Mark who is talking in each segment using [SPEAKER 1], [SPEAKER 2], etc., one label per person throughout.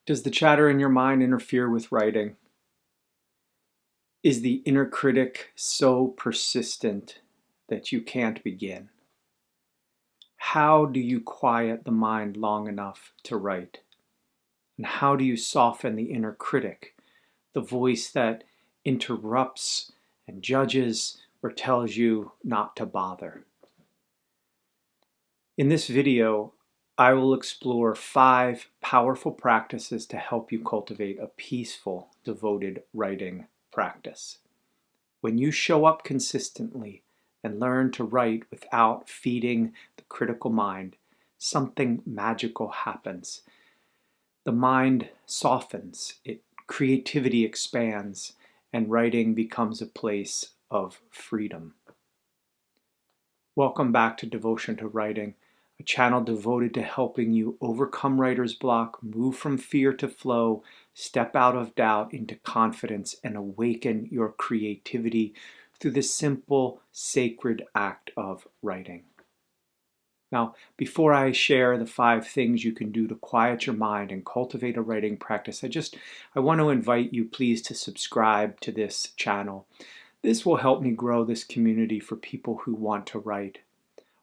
[SPEAKER 1] Does the chatter in your mind interfere with writing? Is the inner critic so persistent that you can't begin? How do you quiet the mind long enough to write? And how do you soften the inner critic, the voice that interrupts and judges or tells you not to bother? In this video, I will explore 5 powerful practices to help you cultivate a peaceful, devoted writing practice. When you show up consistently and learn to write without feeding the critical mind, something magical happens. The mind softens, creativity expands, and writing becomes a place of freedom. Welcome back to Devotion to Writing, a channel devoted to helping you overcome writer's block, move from fear to flow, step out of doubt into confidence, and awaken your creativity through the simple, sacred act of writing. Now, before I share the 5 things you can do to quiet your mind and cultivate a writing practice, I want to invite you please to subscribe to this channel. This will help me grow this community for people who want to write.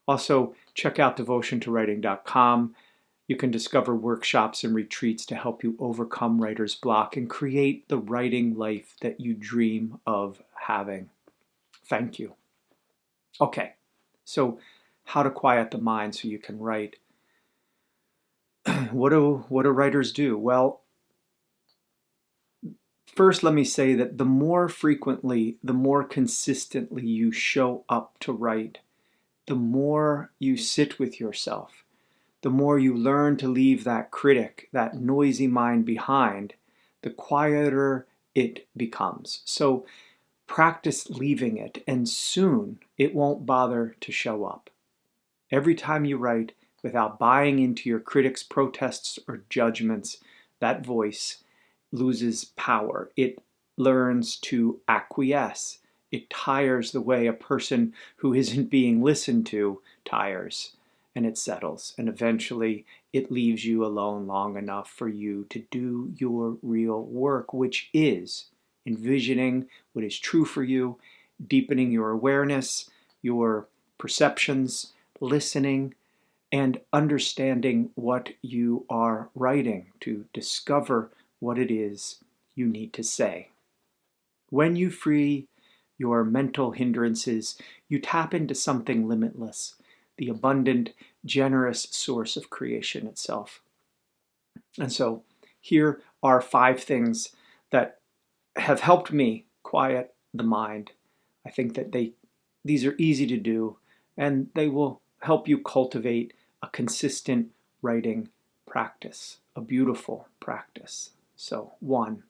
[SPEAKER 1] Also, check out devotiontowriting.com. You can discover workshops and retreats to help you overcome writer's block and create the writing life that you dream of having. Thank you. Okay, so how to quiet the mind so you can write. What do writers do? Well, first let me say that the more frequently, the more consistently you show up to write, the more you sit with yourself, the more you learn to leave that critic, that noisy mind behind, the quieter it becomes. So practice leaving it, and soon it won't bother to show up. Every time you write without buying into your critic's protests or judgments, that voice loses power. It learns to acquiesce. It tires the way a person who isn't being listened to tires, and it settles. And eventually it leaves you alone long enough for you to do your real work, which is envisioning what is true for you, deepening your awareness, your perceptions, listening, and understanding what you are writing to discover what it is you need to say. When you free your mental hindrances, you tap into something limitless, the abundant, generous source of creation itself. And so here are 5 things that have helped me quiet the mind. I think that these are easy to do, and they will help you cultivate a consistent writing practice, a beautiful practice. So 1,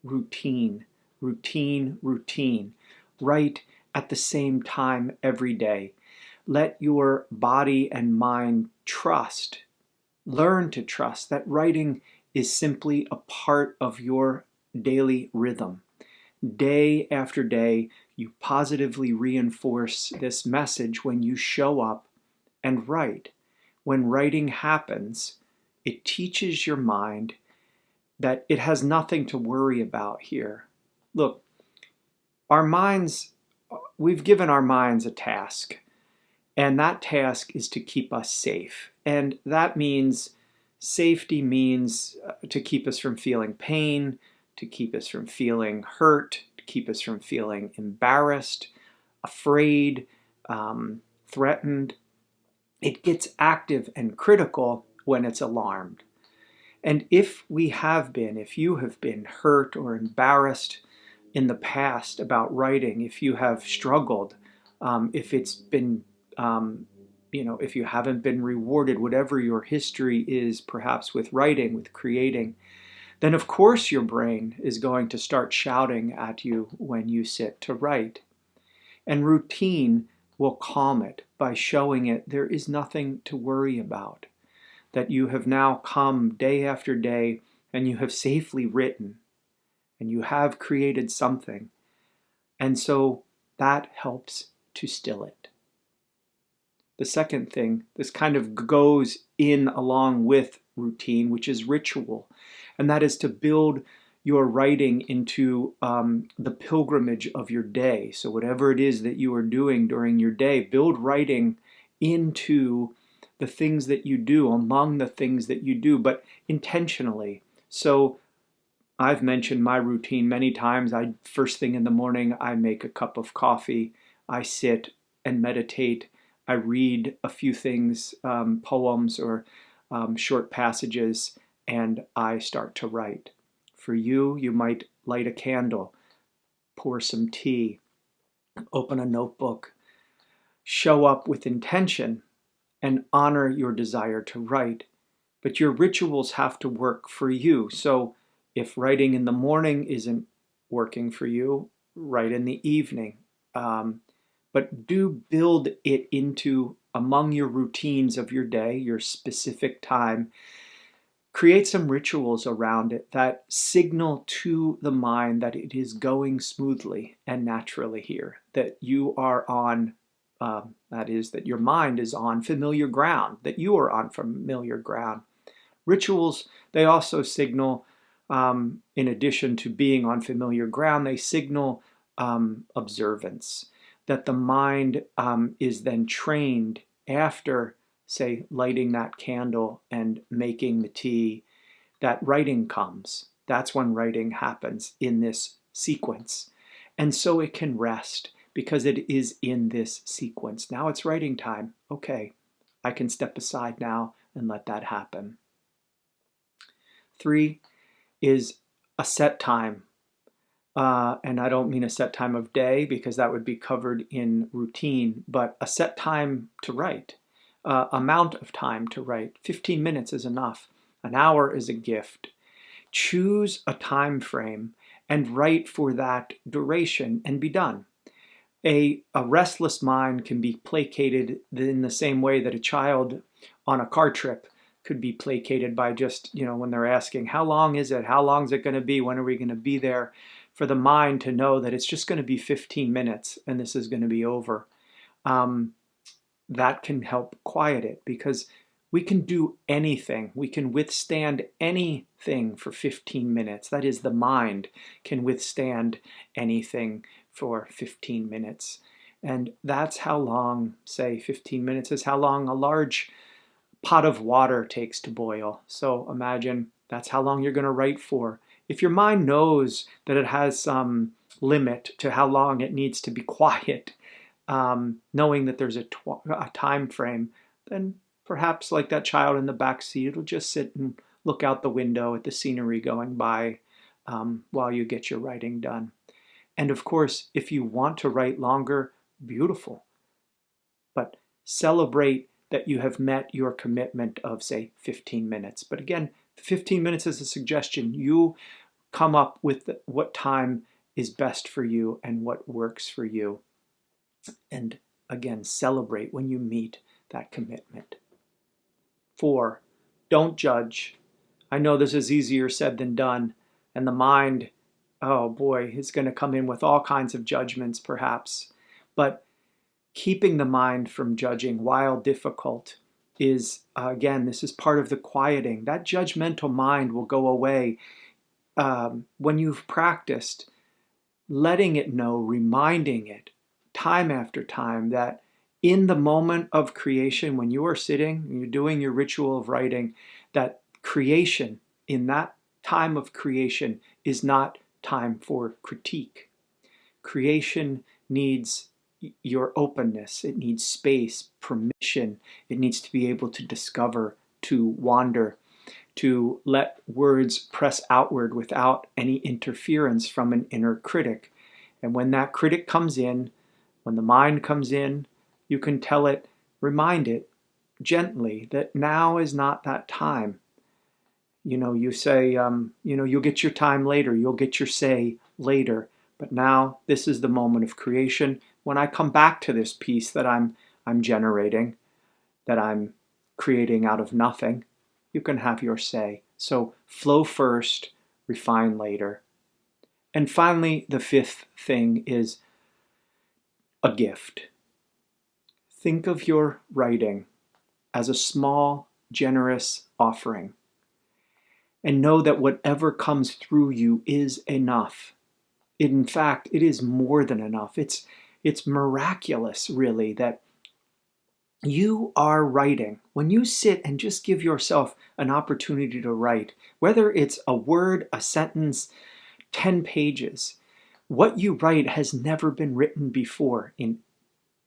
[SPEAKER 1] routine, routine, routine. Write at the same time every day. Let your body and mind trust, learn to trust that writing is simply a part of your daily rhythm. Day after day, you positively reinforce this message when you show up and write. When writing happens, it teaches your mind that it has nothing to worry about here. Look, we've given our minds a task, and that task is to keep us safe. And that means safety means to keep us from feeling pain, to keep us from feeling hurt, to keep us from feeling embarrassed, afraid, threatened. It gets active and critical when it's alarmed. And if you have been hurt or embarrassed in the past about writing, if you have struggled, if it's been, if you haven't been rewarded, whatever your history is, perhaps with writing, with creating, then of course your brain is going to start shouting at you when you sit to write. And routine will calm it by showing it there is nothing to worry about, that you have now come day after day and you have safely written and you have created something. And so that helps to still it. The second thing, this kind of goes in along with routine, which is ritual. and that is to build your writing into the pilgrimage of your day. So whatever it is that you are doing during your day, build writing into the things that you do, among the things that you do, but intentionally. So I've mentioned my routine many times. First thing in the morning, I make a cup of coffee. I sit and meditate. I read a few things, poems or short passages, and I start to write. For you, you might light a candle, pour some tea, open a notebook, show up with intention, and honor your desire to write. But your rituals have to work for you. So if writing in the morning isn't working for you, write in the evening. But do build it into among your routines of your day, your specific time. Create some rituals around it that signal to the mind that it is going smoothly and naturally here, that you are on, that is, that your mind is on familiar ground, that you are on familiar ground. Rituals, they also signal, in addition to being on familiar ground, they signal observance, that the mind is then trained after, say, lighting that candle and making the tea, that writing comes. That's when writing happens in this sequence. And so it can rest because it is in this sequence. Now it's writing time. Okay, I can step aside now and let that happen. 3 is a set time. And I don't mean a set time of day because that would be covered in routine, but a set time to write, amount of time to write. 15 minutes is enough. An hour is a gift. Choose a time frame and write for that duration and be done. A restless mind can be placated in the same way that a child on a car trip could be placated by just, when they're asking, how long is it? How long is it going to be? When are we going to be there? For the mind to know that it's just going to be 15 minutes and this is going to be over. That can help quiet it because we can do anything. We can withstand anything for 15 minutes. That is, the mind can withstand anything for 15 minutes. And that's how long, say 15 minutes is how long a large pot of water takes to boil. So imagine that's how long you're going to write for. If your mind knows that it has some limit to how long it needs to be quiet, knowing that there's a time frame, then perhaps like that child in the back seat, it'll just sit and look out the window at the scenery going by while you get your writing done. And of course, if you want to write longer, beautiful. But celebrate that you have met your commitment of, say, 15 minutes. But again, 15 minutes is a suggestion. You come up with what time is best for you and what works for you. And again, celebrate when you meet that commitment. 4, don't judge. I know this is easier said than done. And the mind, oh boy, is going to come in with all kinds of judgments perhaps. But keeping the mind from judging, while difficult, is, again, this is part of the quieting. That judgmental mind will go away when you've practiced letting it know, reminding it time after time that in the moment of creation, when you are sitting and you're doing your ritual of writing, that creation, in that time of creation, is not time for critique. Creation needs your openness. It needs space, permission. It needs to be able to discover, to wander, to let words press outward without any interference from an inner critic. And when that critic comes in, when the mind comes in, you can tell it, remind it gently that now is not that time. You say, you'll get your time later, you'll get your say later. But now this is the moment of creation. When I come back to this piece that I'm generating, that I'm creating out of nothing, you can have your say. So flow first, refine later. And finally, the 5th thing is a gift. Think of your writing as a small, generous offering. and know that whatever comes through you is enough. In fact, it is more than enough. It's miraculous, really, that you are writing. When you sit and just give yourself an opportunity to write, whether it's a word, a sentence, 10 pages, what you write has never been written before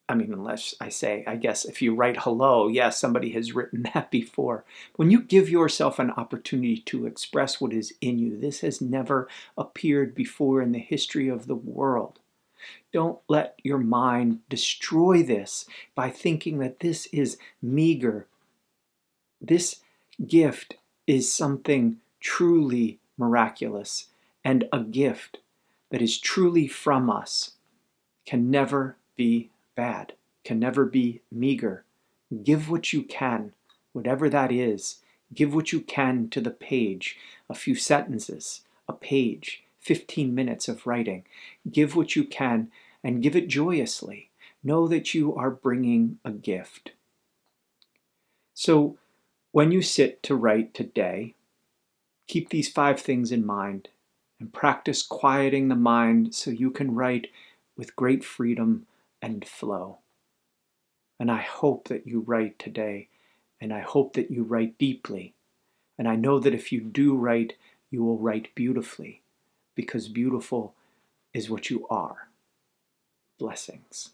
[SPEAKER 1] unless I guess if you write hello, yes, somebody has written that before. When you give yourself an opportunity to express what is in you, this has never appeared before in the history of the world. Don't let your mind destroy this by thinking that this is meager. This gift is something truly miraculous, and a gift that is truly from us can never be bad, can never be meager. Give what you can, whatever that is. Give what you can to the page, a few sentences, a page, 15 minutes of writing. Give what you can and give it joyously. Know that you are bringing a gift. So when you sit to write today, keep these 5 things in mind and practice quieting the mind so you can write with great freedom and flow. And I hope that you write today, and I hope that you write deeply. And I know that if you do write, you will write beautifully, because beautiful is what you are. Blessings.